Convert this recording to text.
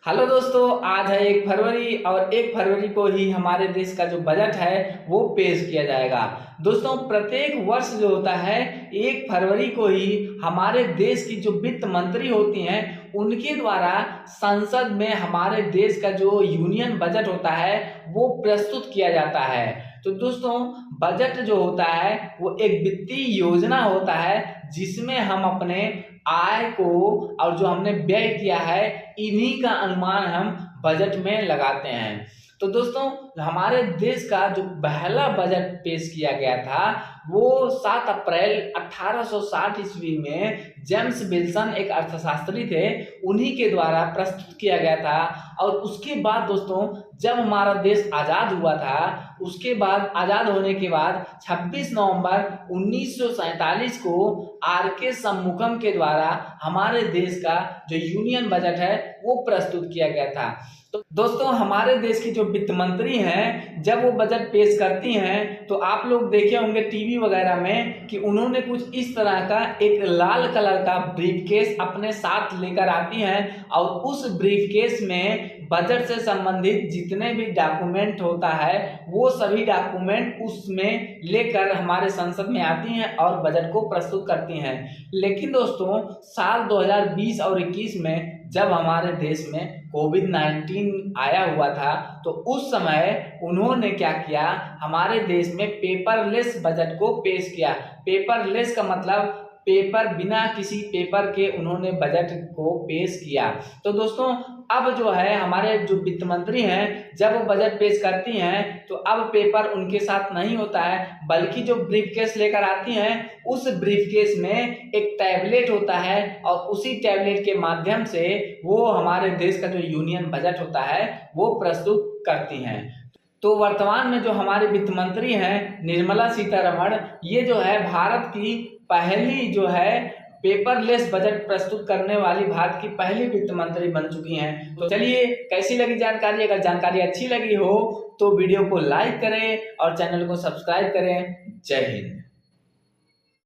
Hello दोस्तों, आज है 1 फरवरी और 1 फरवरी को ही हमारे देश का जो बजट है वो पेश किया जाएगा। दोस्तों, प्रत्येक वर्ष जो होता है 1 फरवरी को ही हमारे देश की जो वित्त मंत्री होती हैं उनके द्वारा संसद में हमारे देश का जो यूनियन बजट होता है वो प्रस्तुत किया जाता है। तो दोस्तों, बजट जो होता है वो एक वित्तीय योजना होता है जिसमें हम अपने आय को और जो हमने व्यय किया है इन्हीं का अनुमान हम बजट में लगाते हैं। तो दोस्तों, हमारे देश का जो पहला बजट पेश किया गया था वो 7 अप्रैल 1860 ईस्वी में जेम्स विल्सन एक अर्थशास्त्री थे, उन्हीं के द्वारा प्रस्तुत किया गया था। और उसके बाद दोस्तों, जब हमारा देश आज़ाद हुआ था उसके बाद आज़ाद होने के बाद 26 नवंबर 1947 को आर के शनमुगम के द्वारा हमारे देश का जो यूनियन बजट है वो प्रस्तुत किया गया था। तो दोस्तों, हमारे देश की जो वित्त मंत्री हैं जब वो बजट पेश करती हैं तो आप लोग देखे होंगे टीवी वगैरह में कि उन्होंने कुछ इस तरह का एक लाल कलर का ब्रीफकेस अपने साथ लेकर आती हैं और उस ब्रीफकेस में बजट से संबंधित जितने भी डॉक्यूमेंट होता है वो सभी डॉक्यूमेंट उसमें लेकर हमारे संसद में आती हैं और बजट को प्रस्तुत करती हैं। लेकिन दोस्तों, साल 2020 और 21 में जब हमारे देश में कोविड-19 आया हुआ था तो उस समय उन्होंने क्या किया, हमारे देश में पेपरलेस बजट को पेश किया। पेपरलेस का मतलब पेपर, बिना किसी पेपर के उन्होंने बजट को पेश किया। तो दोस्तों, अब जो है हमारे जो वित्त मंत्री हैं जब वो बजट पेश करती हैं तो अब पेपर उनके साथ नहीं होता है बल्कि जो ब्रीफकेस लेकर आती हैं उस ब्रीफकेस में एक टैबलेट होता है और उसी टैबलेट के माध्यम से वो हमारे देश का जो यूनियन बजट होता है वो प्रस्तुत करती हैं। तो वर्तमान में जो हमारे वित्त मंत्री हैं निर्मला सीतारमण, ये जो है भारत की पहली जो है पेपरलेस बजट प्रस्तुत करने वाली भारत की पहली वित्त मंत्री बन चुकी हैं। तो चलिए, कैसी लगी जानकारी? अगर जानकारी अच्छी लगी हो तो वीडियो को लाइक करें और चैनल को सब्सक्राइब करें। जय हिंद।